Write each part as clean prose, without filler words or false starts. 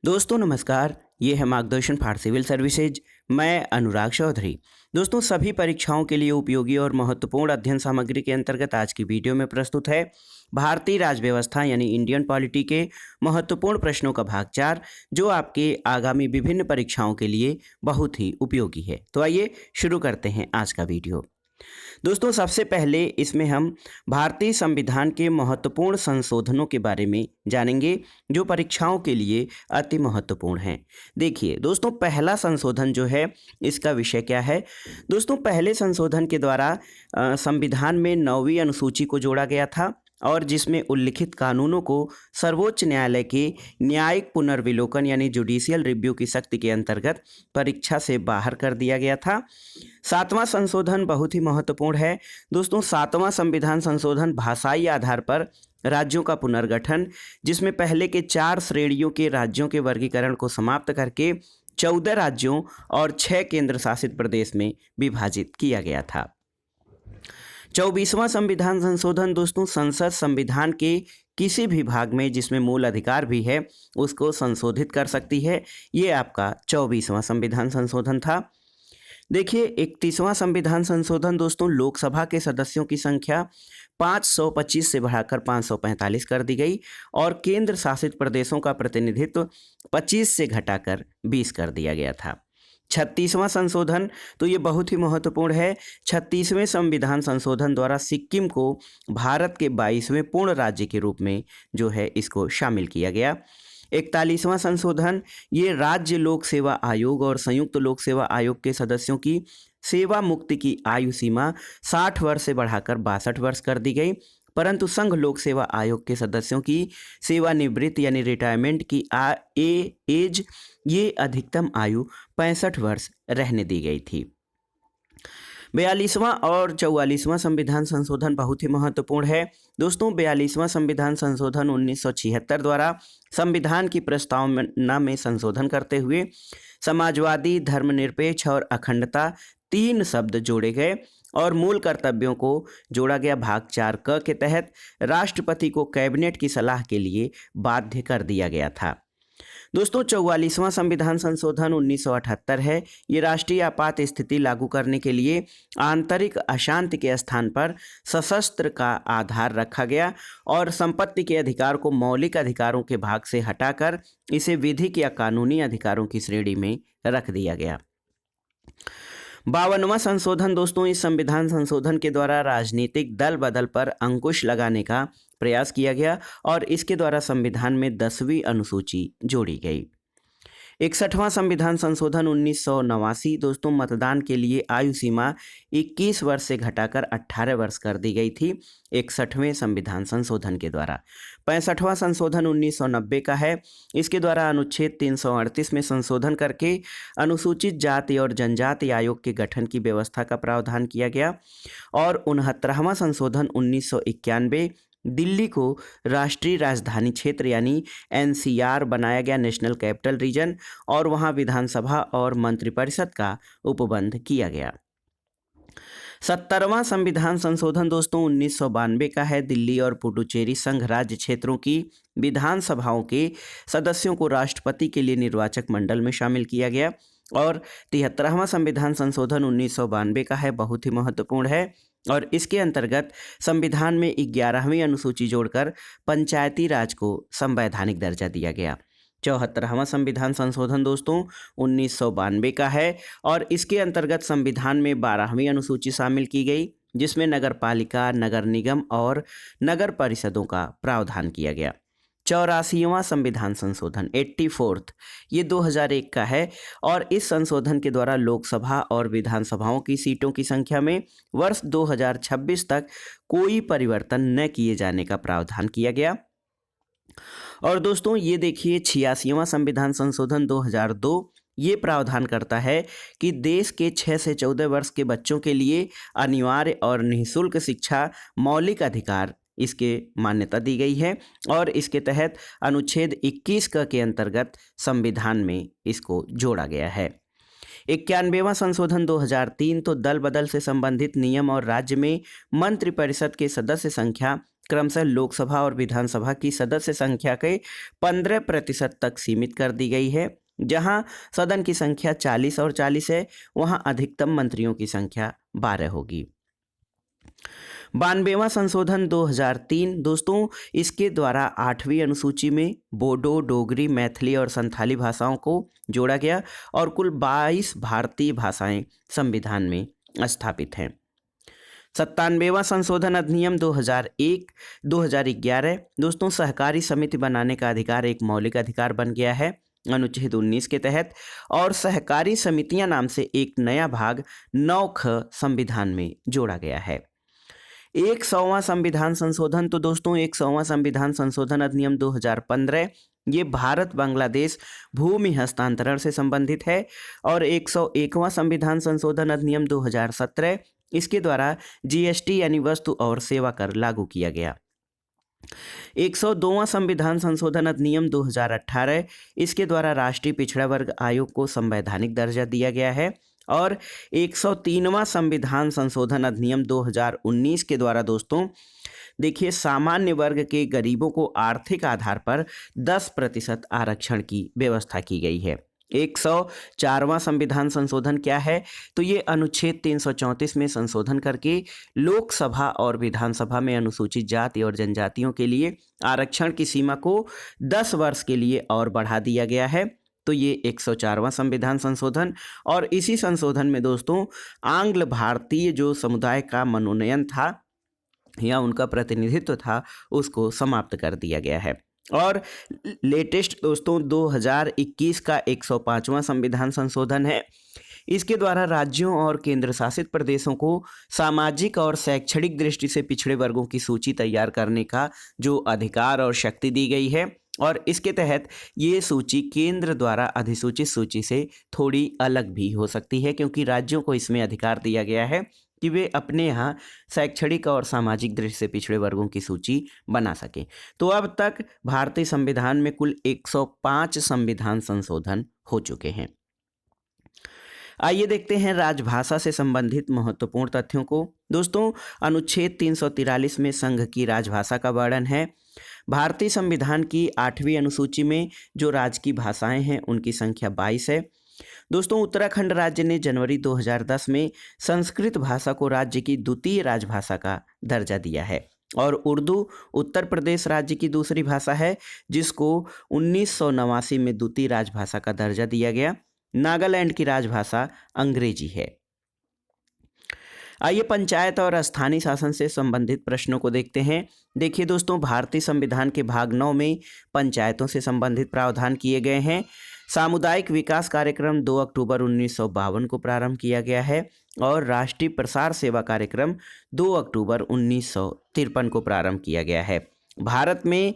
दोस्तों नमस्कार। ये है मार्गदर्शन फॉर सिविल सर्विसेज। मैं अनुराग चौधरी। दोस्तों सभी परीक्षाओं के लिए उपयोगी और महत्वपूर्ण अध्ययन सामग्री के अंतर्गत आज की वीडियो में प्रस्तुत है भारतीय राज्य व्यवस्था यानी इंडियन पॉलिटी के महत्वपूर्ण प्रश्नों का भाग 4, जो आपके आगामी विभिन्न परीक्षाओं के लिए बहुत ही उपयोगी है। तो आइए शुरू करते हैं आज का वीडियो। दोस्तों सबसे पहले इसमें हम भारतीय संविधान के महत्वपूर्ण संशोधनों के बारे में जानेंगे, जो परीक्षाओं के लिए अति महत्वपूर्ण हैं। देखिए दोस्तों, पहला संशोधन जो है इसका विषय क्या है। दोस्तों पहले संशोधन के द्वारा संविधान में 9वीं अनुसूची को जोड़ा गया था और जिसमें उल्लिखित कानूनों को सर्वोच्च न्यायालय के न्यायिक पुनर्विलोकन यानी जुडिशियल रिव्यू की शक्ति के अंतर्गत परीक्षा से बाहर कर दिया गया था। सातवां संशोधन बहुत ही महत्वपूर्ण है। दोस्तों सातवां संविधान संशोधन भाषाई आधार पर राज्यों का पुनर्गठन, जिसमें पहले के 4 श्रेणियों के राज्यों के वर्गीकरण को समाप्त करके 14 राज्यों और 6 केंद्र शासित प्रदेश में विभाजित किया गया था। 24वां संविधान संशोधन दोस्तों संसद संविधान के किसी भी भाग में जिसमें मूल अधिकार भी है उसको संशोधित कर सकती है। ये आपका 24वां संविधान संशोधन था। देखिए 31वां संविधान संशोधन दोस्तों लोकसभा के सदस्यों की संख्या 525 से बढ़ाकर 545 कर दी गई और केंद्र शासित प्रदेशों का प्रतिनिधित्व 25 से घटाकर 20 कर दिया गया था। 36वां संशोधन तो ये बहुत ही महत्वपूर्ण है। 36वें संविधान संशोधन द्वारा सिक्किम को भारत के 22वें पूर्ण राज्य के रूप में जो है इसको शामिल किया गया। 41वां संशोधन ये राज्य लोक सेवा आयोग और संयुक्त लोक सेवा आयोग के सदस्यों की सेवा मुक्ति की आयु सीमा 60 वर्ष से बढ़ाकर 62 वर्ष कर दी गई, परंतु संघ लोक सेवा आयोग के सदस्यों की सेवानिवृत्ति यानी रिटायरमेंट की एज ये अधिकतम आयु 65 वर्ष रहने दी गई थी। 42वां और 44वां संविधान संशोधन बहुत ही महत्वपूर्ण है। दोस्तों 42वां संविधान संशोधन 1976 द्वारा संविधान की प्रस्तावना में संशोधन करते हुए समाजवादी, धर्मनिरपेक्ष और अखंडता 3 शब्द जोड़े गए और मूल कर्तव्यों को जोड़ा गया। भाग 4 क के तहत राष्ट्रपति को कैबिनेट की सलाह के लिए बाध्य कर दिया गया था। दोस्तों 44वां संविधान संशोधन 1978 है। ये राष्ट्रीय आपात स्थिति लागू करने के लिए आंतरिक अशांति के स्थान पर सशस्त्र का आधार रखा गया और संपत्ति के अधिकार को मौलिक अधिकारों के भाग से हटाकर इसे विधिक या कानूनी अधिकारों की श्रेणी में रख दिया गया। 52वां संशोधन दोस्तों इस संविधान संशोधन के द्वारा राजनीतिक दल बदल पर अंकुश लगाने का प्रयास किया गया और इसके द्वारा संविधान में 10वीं अनुसूची जोड़ी गई। 61वां संविधान संशोधन 1989 दोस्तों मतदान के लिए आयु सीमा 21 वर्ष से घटाकर 18 वर्ष कर दी गई थी 61वें संविधान संशोधन के द्वारा। 65वां संशोधन 1990 का है। इसके द्वारा अनुच्छेद 338 में संशोधन करके अनुसूचित जाति और जनजाति आयोग के गठन की व्यवस्था का प्रावधान किया गया और 69वां संशोधन 1991 दिल्ली को राष्ट्रीय राजधानी क्षेत्र यानी एनसीआर बनाया गया, नेशनल कैपिटल रीजन, और वहां विधानसभा और मंत्रिपरिषद का उपबंध किया गया। 70वां संविधान संशोधन दोस्तों 1992 का है। दिल्ली और पुडुचेरी संघ राज्य क्षेत्रों की विधानसभाओं के सदस्यों को राष्ट्रपति के लिए निर्वाचक मंडल में शामिल किया गया और 73वां संविधान संशोधन 1992 का है, बहुत ही महत्वपूर्ण है और इसके अंतर्गत संविधान में 11वीं अनुसूची जोड़कर पंचायती राज को संवैधानिक दर्जा दिया गया। 74वां संविधान संशोधन दोस्तों 1992 का है और इसके अंतर्गत संविधान में 12वीं अनुसूची शामिल की गई, जिसमें नगर पालिका, नगर निगम और नगर परिषदों का प्रावधान किया गया। 84वां संविधान संशोधन 84th ये 2001 का है और इस संशोधन के द्वारा लोकसभा और विधानसभाओं की सीटों की संख्या में वर्ष 2026 तक कोई परिवर्तन न किए जाने का प्रावधान किया गया। और दोस्तों ये देखिए 86वां संविधान संशोधन 2002 ये प्रावधान करता है कि देश के 6 से 14 वर्ष के बच्चों के लिए अनिवार्य और निःशुल्क शिक्षा मौलिक अधिकार इसके मान्यता दी गई है और इसके तहत अनुच्छेद 21 क के अंतर्गत संविधान में इसको जोड़ा गया है। 91वां संशोधन 2003 तो दल बदल से संबंधित नियम और राज्य में मंत्रिपरिषद के सदस्य संख्या क्रमशः लोकसभा और विधानसभा की सदस्य संख्या के 15% तक सीमित कर दी गई है। जहां सदन की संख्या 40 और 40 है, वहां अधिकतम मंत्रियों की संख्या 12 होगी। 92वां संशोधन 2003 दोस्तों, इसके द्वारा 8वीं अनुसूची में बोडो, डोगरी, मैथिली और संथाली भाषाओं को जोड़ा गया और कुल 22 भारतीय भाषाएं संविधान में स्थापित हैं। 97वां संशोधन अधिनियम 2001 2011 दोस्तों, सहकारी समिति बनाने का अधिकार एक मौलिक अधिकार बन गया है अनुच्छेद 19 के तहत, और सहकारी समितियां नाम से एक नया भाग 9ख संविधान में जोड़ा गया है। 100वां संविधान संशोधन तो दोस्तों, 100वां संविधान संशोधन अधिनियम 2015 ये भारत बांग्लादेश भूमि हस्तांतरण से संबंधित है। और 101वां संविधान संशोधन अधिनियम 2017 इसके द्वारा जीएसटी यानी वस्तु और सेवा कर लागू किया गया। 102वां संविधान संशोधन अधिनियम 2018 इसके द्वारा राष्ट्रीय पिछड़ा वर्ग आयोग को संवैधानिक दर्जा दिया गया है। और 103वां संविधान संशोधन अधिनियम 2019 के द्वारा दोस्तों देखिए, सामान्य वर्ग के गरीबों को आर्थिक आधार पर 10% आरक्षण की व्यवस्था की गई है। 104वां संविधान संशोधन क्या है, तो ये अनुच्छेद 334 में संशोधन करके लोकसभा और विधानसभा में अनुसूचित जाति और जनजातियों के लिए आरक्षण की सीमा को 10 वर्ष के लिए और बढ़ा दिया गया है। तो ये 104वां संविधान संशोधन, और इसी संशोधन में दोस्तों आंग्ल भारतीय जो समुदाय का मनोनयन था या उनका प्रतिनिधित्व था उसको समाप्त कर दिया गया है। और लेटेस्ट दोस्तों 2021 का 105वां संविधान संशोधन है। इसके द्वारा राज्यों और केंद्र शासित प्रदेशों को सामाजिक और शैक्षणिक दृष्टि से पिछड़े वर्गों की सूची तैयार करने का जो अधिकार और शक्ति दी गई है, और इसके तहत ये सूची केंद्र द्वारा अधिसूचित सूची से थोड़ी अलग भी हो सकती है, क्योंकि राज्यों को इसमें अधिकार दिया गया है कि वे अपने यहाँ शैक्षणिक और सामाजिक दृष्टि से पिछड़े वर्गों की सूची बना सकें। तो अब तक भारतीय संविधान में कुल 105 संविधान संशोधन हो चुके हैं। आइए देखते हैं राजभाषा से संबंधित महत्वपूर्ण तथ्यों को। दोस्तों, अनुच्छेद 343 में संघ की राजभाषा का वर्णन है। भारतीय संविधान की 8वीं अनुसूची में जो राज्य की भाषाएं हैं उनकी संख्या 22 है। दोस्तों, उत्तराखंड राज्य ने जनवरी 2010 में संस्कृत भाषा को राज्य की द्वितीय राजभाषा का दर्जा दिया है। और उर्दू उत्तर प्रदेश राज्य की दूसरी भाषा है, जिसको 1989 में द्वितीय राजभाषा का दर्जा दिया गया। नागालैंड की राजभाषा अंग्रेजी है। आइए पंचायत और स्थानीय शासन से संबंधित प्रश्नों को देखते हैं। देखिए दोस्तों, भारतीय संविधान के भाग 9 में पंचायतों से संबंधित प्रावधान किए गए हैं। सामुदायिक विकास कार्यक्रम 2 अक्टूबर 1952 को प्रारंभ किया गया है और राष्ट्रीय प्रसार सेवा कार्यक्रम 2 अक्टूबर 1953 को प्रारंभ किया गया है। भारत में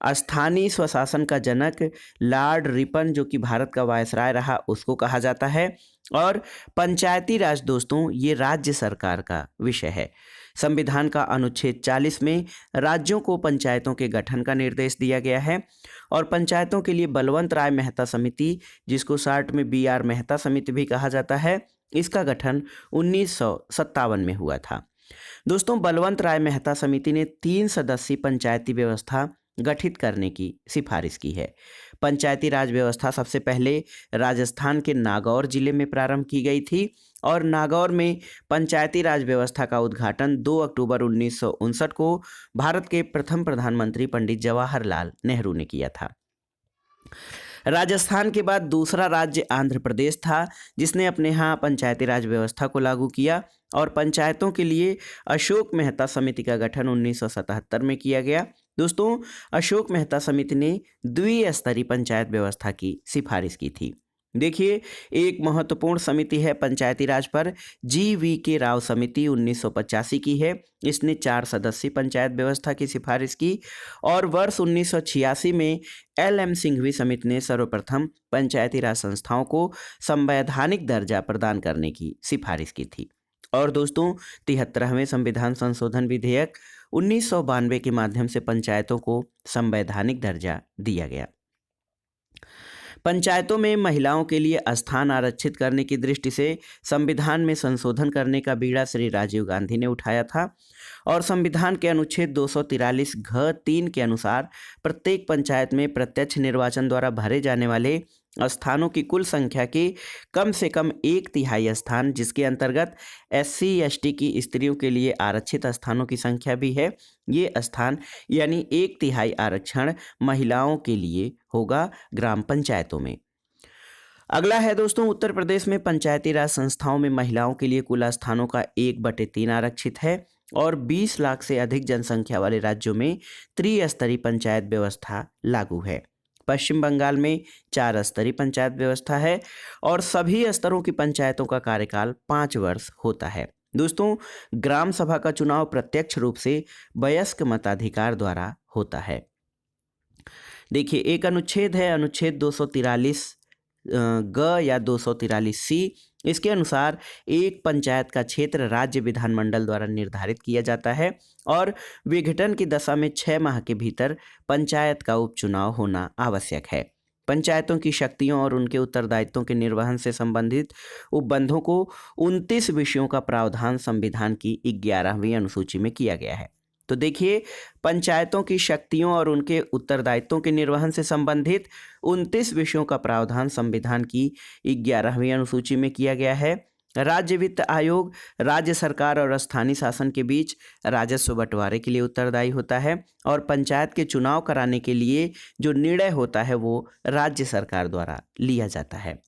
स्थानीय स्वशासन का जनक लॉर्ड रिपन, जो कि भारत का वायसराय रहा, उसको कहा जाता है। और पंचायती राज दोस्तों, ये राज्य सरकार का विषय है। संविधान का अनुच्छेद 40 में राज्यों को पंचायतों के गठन का निर्देश दिया गया है। और पंचायतों के लिए बलवंत राय मेहता समिति, जिसको शार्ट में BR मेहता समिति भी कहा जाता है, इसका गठन 1957 में हुआ था। दोस्तों, बलवंत राय मेहता समिति ने 3 सदस्यीय पंचायती व्यवस्था गठित करने की सिफारिश की है। पंचायती राज व्यवस्था सबसे पहले राजस्थान के नागौर जिले में प्रारंभ की गई थी और नागौर में पंचायती राज व्यवस्था का उद्घाटन 2 अक्टूबर 1959 को भारत के प्रथम प्रधानमंत्री पंडित जवाहरलाल नेहरू ने किया था। राजस्थान के बाद दूसरा राज्य आंध्र प्रदेश था, जिसने अपने यहाँ पंचायती राज व्यवस्था को लागू किया और पंचायतों के लिए अशोक मेहता समिति का गठन 1977 में किया गया। दोस्तों, अशोक मेहता समिति ने द्विस्तरीय पंचायत व्यवस्था की सिफारिश की थी। देखिए, एक महत्वपूर्ण समिति है पंचायती राज पर, GVK राव समिति 1985 की है। इसने 4 सदस्यीय पंचायत व्यवस्था की सिफारिश की और वर्ष 1986 में LM सिंघवी समिति ने सर्वप्रथम पंचायती राज संस्थाओं को संवैधानिक दर्जा प्रदान करने की सिफारिश की थी। और दोस्तों, 73वें संविधान संशोधन विधेयक 1992 के माध्यम से पंचायतों को संवैधानिक दर्जा दिया गया। पंचायतों में महिलाओं के लिए स्थान आरक्षित करने की दृष्टि से संविधान में संशोधन करने का बीड़ा श्री राजीव गांधी ने उठाया था और संविधान के अनुच्छेद 243 घ 3 के अनुसार प्रत्येक पंचायत में प्रत्यक्ष निर्वाचन द्वारा भरे जाने वाले स्थानों की कुल संख्या के कम से कम 1/3 स्थान, जिसके अंतर्गत SC ST की स्त्रियों के लिए आरक्षित स्थानों की संख्या भी है, ये स्थान यानी 1/3 आरक्षण महिलाओं के लिए होगा ग्राम पंचायतों में। अगला है दोस्तों, उत्तर प्रदेश में पंचायती राज संस्थाओं में महिलाओं के लिए कुल स्थानों का 1/3 आरक्षित है और 20 लाख से अधिक जनसंख्या वाले राज्यों में त्रिस्तरीय पंचायत व्यवस्था लागू है। पश्चिम बंगाल में 4 स्तरीय पंचायत व्यवस्था है और सभी स्तरों की पंचायतों का कार्यकाल 5 वर्ष होता है। दोस्तों, ग्राम सभा का चुनाव प्रत्यक्ष रूप से वयस्क मताधिकार द्वारा होता है। देखिए, एक अनुच्छेद है, अनुच्छेद 243 ग या 243 सी। इसके अनुसार एक पंचायत का क्षेत्र राज्य विधानमंडल द्वारा निर्धारित किया जाता है और विघटन की दशा में 6 माह के भीतर पंचायत का उपचुनाव होना आवश्यक है। पंचायतों की शक्तियों और उनके उत्तरदायित्वों के निर्वहन से संबंधित उपबंधों को 29 विषयों का प्रावधान संविधान की 11वीं अनुसूची में किया गया है। तो देखिए, पंचायतों की शक्तियों और उनके उत्तरदायित्वों के निर्वहन से संबंधित 29 विषयों का प्रावधान संविधान की 11वीं अनुसूची में किया गया है। राज्य वित्त आयोग राज्य सरकार और स्थानीय शासन के बीच राजस्व बंटवारे के लिए उत्तरदायी होता है और पंचायत के चुनाव कराने के लिए जो निर्णय होता है वो राज्य सरकार द्वारा लिया जाता है।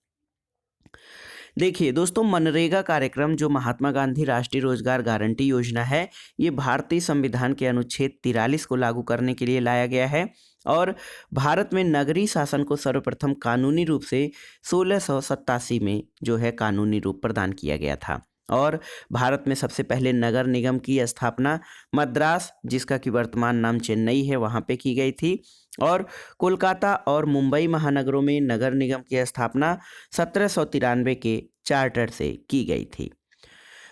देखिए दोस्तों, मनरेगा कार्यक्रम जो महात्मा गांधी राष्ट्रीय रोजगार गारंटी योजना है, ये भारतीय संविधान के अनुच्छेद 43 को लागू करने के लिए लाया गया है और भारत में नगरीय शासन को सर्वप्रथम कानूनी रूप से 1687 में जो है कानूनी रूप प्रदान किया गया था और भारत में सबसे पहले नगर निगम की स्थापना मद्रास, जिसका कि वर्तमान नाम चेन्नई है, वहाँ पे की गई थी और कोलकाता और मुंबई महानगरों में नगर निगम की स्थापना 1793 के चार्टर से की गई थी।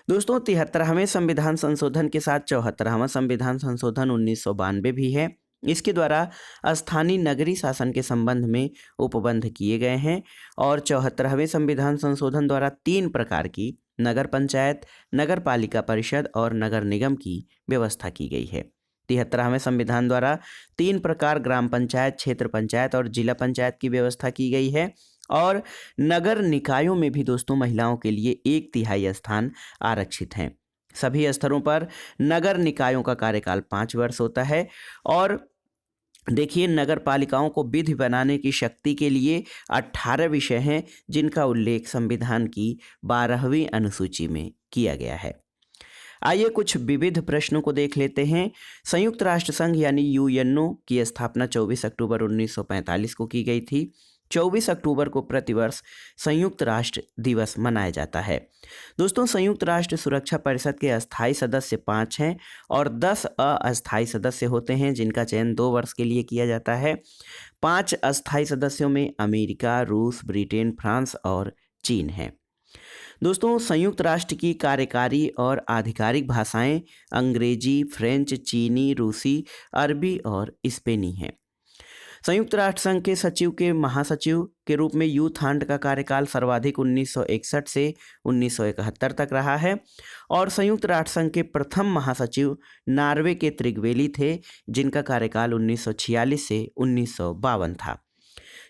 दोस्तों, 73वें संविधान संशोधन के साथ 74वां संविधान संशोधन 1992 भी है। इसके द्वारा स्थानीय नगरीय शासन के संबंध में उपबंध किए गए हैं और 74वें संविधान संशोधन द्वारा 3 प्रकार की नगर पंचायत, नगर पालिका परिषद और नगर निगम की व्यवस्था की गई है। 73वें संविधान द्वारा 3 प्रकार ग्राम पंचायत, क्षेत्र पंचायत और जिला पंचायत की व्यवस्था की गई है और नगर निकायों में भी दोस्तों महिलाओं के लिए 1/3 स्थान आरक्षित हैं। सभी स्तरों पर नगर निकायों का कार्यकाल 5 वर्ष होता है और देखिए, नगर पालिकाओं को विधि बनाने की शक्ति के लिए 18 विषय हैं जिनका उल्लेख संविधान की 12वीं अनुसूची में किया गया है। आइए कुछ विविध प्रश्नों को देख लेते हैं। संयुक्त राष्ट्र संघ यानी यूएनओ की स्थापना 24 अक्टूबर 1945 को की गई थी। 24 अक्टूबर को प्रतिवर्ष संयुक्त राष्ट्र दिवस मनाया जाता है। दोस्तों, संयुक्त राष्ट्र सुरक्षा परिषद के अस्थायी सदस्य 5 हैं और 10 अस्थायी सदस्य होते हैं जिनका चयन 2 वर्ष के लिए किया जाता है। 5 अस्थायी सदस्यों में अमेरिका, रूस, ब्रिटेन, फ्रांस और चीन हैं। दोस्तों, संयुक्त राष्ट्र की कार्यकारी और आधिकारिक भाषाएं अंग्रेजी, फ्रेंच, चीनी, रूसी, अरबी और स्पेनी हैं। संयुक्त राष्ट्र संघ के सचिव के महासचिव के रूप में यूथ हांड का कार्यकाल सर्वाधिक 1961 से 1971 तक रहा है और संयुक्त राष्ट्र संघ के प्रथम महासचिव नॉर्वे के त्रिगवेली थे जिनका कार्यकाल 1946 से 1952 था।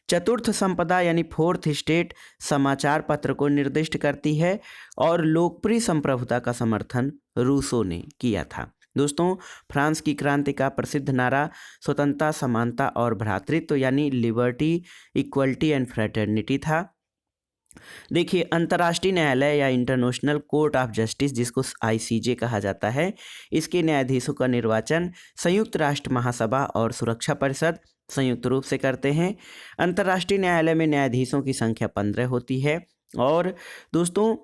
चतुर्थ संपदा यानी फोर्थ स्टेट समाचार पत्र को निर्दिष्ट करती है और लोकप्रिय संप्रभुता का समर्थन रूसो ने किया था। दोस्तों, फ्रांस की क्रांति का प्रसिद्ध नारा स्वतंत्रता, समानता और भ्रातृत्व यानी लिबर्टी, इक्वलिटी एंड फ्रेटर्निटी था। देखिए, अंतर्राष्ट्रीय न्यायालय या इंटरनेशनल कोर्ट ऑफ जस्टिस, जिसको ICJ कहा जाता है, इसके न्यायाधीशों का निर्वाचन संयुक्त राष्ट्र महासभा और सुरक्षा परिषद संयुक्त रूप से करते हैं। अंतर्राष्ट्रीय न्यायालय में न्यायाधीशों की संख्या 15 होती है और दोस्तों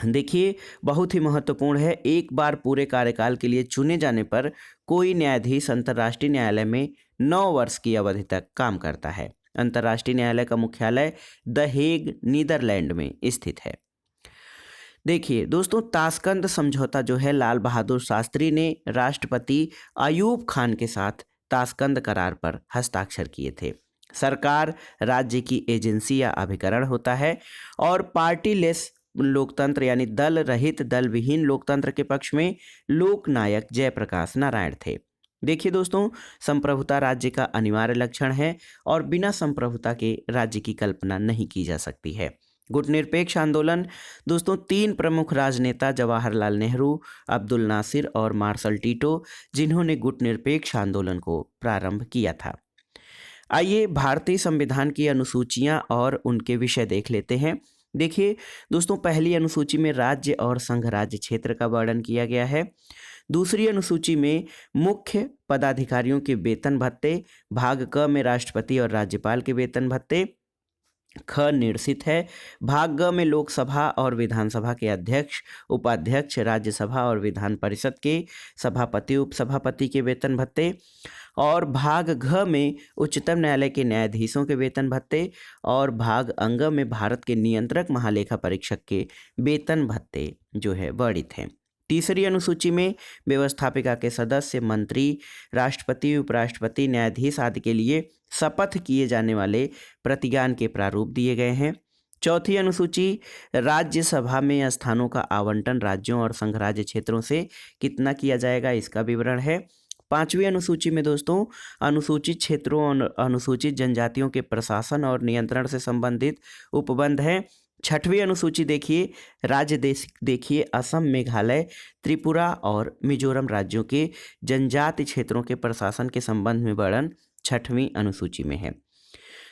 देखिए, बहुत ही महत्वपूर्ण है, एक बार पूरे कार्यकाल के लिए चुने जाने पर कोई न्यायाधीश अंतर्राष्ट्रीय न्यायालय में 9 वर्ष की अवधि तक काम करता है। अंतर्राष्ट्रीय न्यायालय का मुख्यालय द हेग, नीदरलैंड में स्थित है। देखिए दोस्तों, ताशकंद समझौता जो है लाल बहादुर शास्त्री ने राष्ट्रपति अयूब खान के साथ ताशकंद करार पर हस्ताक्षर किए थे। सरकार राज्य की एजेंसी या अभिकरण होता है। और पार्टीलेस लोकतंत्र यानी दल रहित दल विहीन लोकतंत्र के पक्ष में लोकनायक जयप्रकाश नारायण थे। देखिए दोस्तों, संप्रभुता राज्य का अनिवार्य लक्षण है और बिना संप्रभुता के राज्य की कल्पना नहीं की जा सकती है। गुटनिरपेक्ष आंदोलन दोस्तों, तीन प्रमुख राजनेता जवाहरलाल नेहरू, अब्दुल नासिर और मार्शल टीटो, जिन्होंने गुटनिरपेक्ष आंदोलन को प्रारंभ किया था। आइए भारतीय संविधान की अनुसूचियां और उनके विषय देख लेते हैं। देखिए दोस्तों, पहली अनुसूची में राज्य और संघ राज्य क्षेत्र का वर्णन किया गया है। दूसरी अनुसूची में मुख्य पदाधिकारियों के वेतन भत्ते, भाग क में राष्ट्रपति और राज्यपाल के वेतन भत्ते, ख निर्सित है। भाग ग में लोकसभा और विधानसभा के अध्यक्ष, उपाध्यक्ष, राज्यसभा और विधान परिषद के सभापति, उपसभापति के वेतन भत्ते, और भाग घ में उच्चतम न्यायालय के न्यायाधीशों के वेतन भत्ते, और भाग अंग में भारत के नियंत्रक महालेखा परीक्षक के वेतन भत्ते जो है वर्णित हैं। तीसरी अनुसूची में व्यवस्थापिका के सदस्य, मंत्री, राष्ट्रपति, उपराष्ट्रपति, न्यायाधीश आदि के लिए शपथ किए जाने वाले प्रतिज्ञान के प्रारूप दिए गए हैं। चौथी अनुसूची राज्यसभा में स्थानों का आवंटन राज्यों और संघ राज्य क्षेत्रों से कितना किया जाएगा, इसका विवरण है। पांचवी अनुसूची में दोस्तों अनुसूचित क्षेत्रों और अनुसूचित जनजातियों के प्रशासन और नियंत्रण से संबंधित उपबंध है। छठवीं अनुसूची देखिए, राज्य देश देखिए, असम, मेघालय, त्रिपुरा और मिजोरम राज्यों के जनजाति क्षेत्रों के प्रशासन के संबंध में वर्णन छठवीं अनुसूची में है।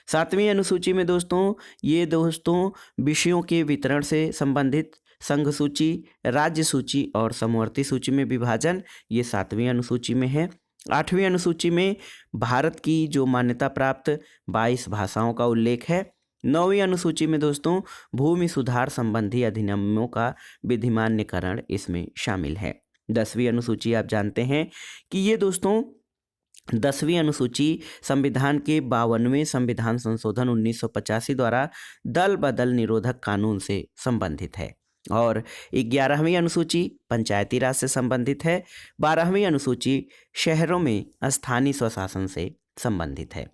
सातवीं अनुसूची में दोस्तों विषयों के वितरण से संबंधित संघ सूची, राज्य सूची और समवर्ती सूची में विभाजन, ये सातवीं अनुसूची में है। आठवीं अनुसूची में भारत की जो मान्यता प्राप्त 22 भाषाओं का उल्लेख है। नौवीं अनुसूची में दोस्तों भूमि सुधार संबंधी अधिनियमों का विधिमान्यकरण इसमें शामिल है। 10वीं अनुसूची आप जानते हैं कि ये दोस्तों 10वीं अनुसूची संविधान के 52वें संविधान संशोधन 1985 द्वारा दल बदल निरोधक कानून से संबंधित है। और 11वीं अनुसूची पंचायती राज से संबंधित है। 12वीं अनुसूची शहरों में स्थानीय स्वशासन से संबंधित है।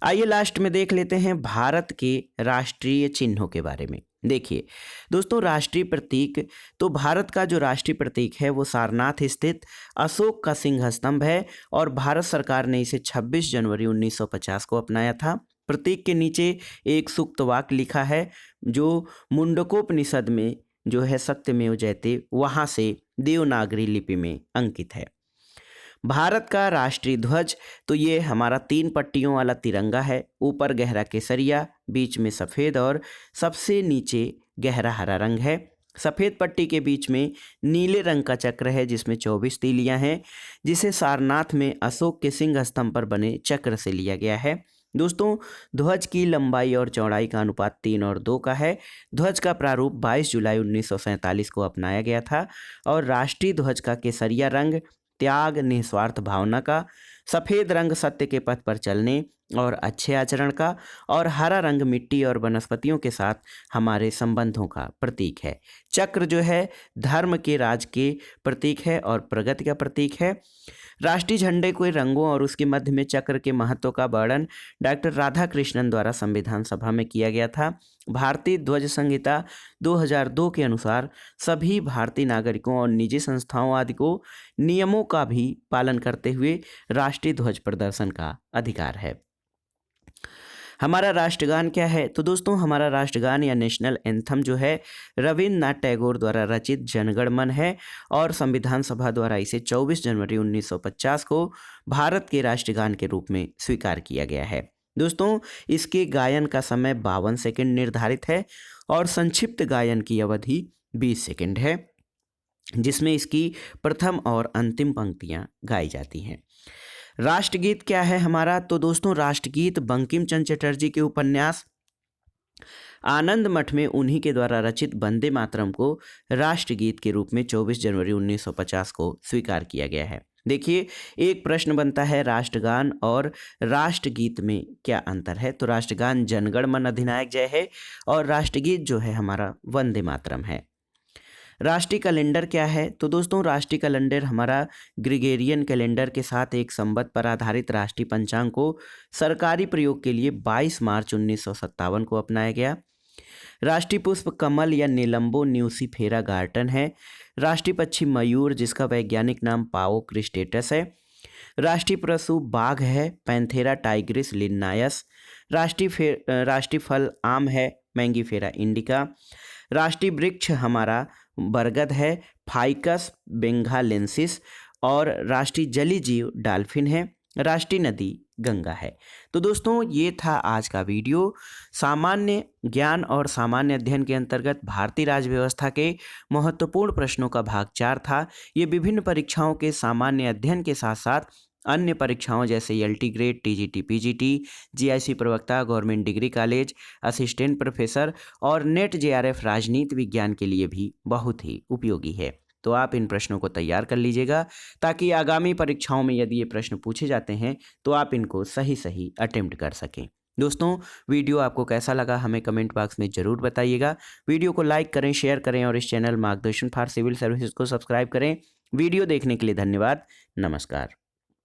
आइए लास्ट में देख लेते हैं भारत के राष्ट्रीय चिन्हों के बारे में। देखिए दोस्तों, राष्ट्रीय प्रतीक, तो भारत का जो राष्ट्रीय प्रतीक है वो सारनाथ स्थित अशोक का सिंह स्तंभ है और भारत सरकार ने इसे 26 जनवरी 1950 को अपनाया था। प्रतीक के नीचे एक सूक्त वाक्य लिखा है जो मुंडकोपनिषद में जो है सत्यमेव जयते वहाँ से देवनागरी लिपि में अंकित है। भारत का राष्ट्रीय ध्वज, तो ये हमारा 3 पट्टियों वाला तिरंगा है। ऊपर गहरा केसरिया, बीच में सफ़ेद और सबसे नीचे गहरा हरा रंग है। सफ़ेद पट्टी के बीच में नीले रंग का चक्र है जिसमें 24 तीलियां हैं, जिसे सारनाथ में अशोक के सिंह स्तंभ पर बने चक्र से लिया गया है। दोस्तों, ध्वज की लंबाई और चौड़ाई का अनुपात 3 और 2 का है। ध्वज का प्रारूप 22 जुलाई 1947 को अपनाया गया था और राष्ट्रीय ध्वज का केसरिया रंग त्याग, निस्वार्थ भावना का, सफ़ेद रंग सत्य के पथ पर चलने और अच्छे आचरण का, और हरा रंग मिट्टी और वनस्पतियों के साथ हमारे संबंधों का प्रतीक है। चक्र जो है धर्म के राज के प्रतीक है और प्रगति का प्रतीक है। राष्ट्रीय झंडे के रंगों और उसके मध्य में चक्र के महत्व का वर्णन डॉक्टर राधाकृष्णन द्वारा संविधान सभा में किया गया था। भारतीय ध्वज संहिता 2002 के अनुसार सभी भारतीय नागरिकों और निजी संस्थाओं आदि को नियमों का भी पालन करते हुए राष्ट्रीय ध्वज प्रदर्शन का अधिकार है। हमारा राष्ट्रगान क्या है? तो दोस्तों हमारा राष्ट्रगान या नेशनल एंथम जो है रविन्द्रनाथ टैगोर द्वारा रचित जनगण मन है और संविधान सभा द्वारा इसे 24 जनवरी 1950 को भारत के राष्ट्रगान के रूप में स्वीकार किया गया है। दोस्तों इसके गायन का समय 52 सेकंड निर्धारित है और संक्षिप्त गायन की अवधि 20 सेकंड है, जिसमें इसकी प्रथम और अंतिम पंक्तियां गाई जाती हैं। राष्ट्रगीत क्या है हमारा? तो दोस्तों राष्ट्रगीत बंकिम चंद्र चटर्जी के उपन्यास आनंद मठ में उन्हीं के द्वारा रचित वंदे मातरम को राष्ट्रगीत के रूप में 24 जनवरी 1950 को स्वीकार किया गया है। देखिए एक प्रश्न बनता है राष्ट्रगान और राष्ट्रगीत में क्या अंतर है? तो राष्ट्रगान जनगण मन अधिनायक जय है और राष्ट्रगीत जो है हमारा वंदे मातरम है। राष्ट्रीय कैलेंडर क्या है? तो दोस्तों राष्ट्रीय कैलेंडर हमारा ग्रिगोरियन कैलेंडर के साथ एक संवत पर आधारित राष्ट्रीय पंचांग को सरकारी प्रयोग के लिए 22 मार्च 1957 को अपनाया गया। राष्ट्रीय पुष्प कमल या निलंबो न्यूसीफेरा गार्टन है। राष्ट्रीय पक्षी मयूर जिसका वैज्ञानिक नाम पाओ क्रिस्टेटस है। राष्ट्रीय पशु बाघ है, पैंथेरा टाइग्रिस लिन्नायस। राष्ट्रीय फल आम है, मैंगीफेरा इंडिका। राष्ट्रीय वृक्ष हमारा बरगद है, फाइकस बेंगालेंसिस। और राष्ट्रीय जलीय जीव डॉल्फिन है। राष्ट्रीय नदी गंगा है। तो दोस्तों ये था आज का वीडियो। सामान्य ज्ञान और सामान्य अध्ययन के अंतर्गत भारतीय राज्य व्यवस्था के महत्वपूर्ण प्रश्नों का भाग 4 था। ये विभिन्न परीक्षाओं के सामान्य अध्ययन के साथ साथ अन्य परीक्षाओं जैसे LT grade, TGT, PGT, GIC प्रवक्ता, government degree college, assistant professor और नेट जेआरएफ राजनीति विज्ञान के लिए भी बहुत ही उपयोगी है। तो आप इन प्रश्नों को तैयार कर लीजिएगा ताकि आगामी परीक्षाओं में यदि ये प्रश्न पूछे जाते हैं तो आप इनको सही सही अटेम्प्ट कर सकें। दोस्तों वीडियो आपको कैसा लगा हमें कमेंट बॉक्स में ज़रूर बताइएगा। वीडियो को लाइक करें, शेयर करें और इस चैनल मार्गदर्शन फॉर सिविल सर्विसेज को सब्सक्राइब करें। वीडियो देखने के लिए धन्यवाद। नमस्कार।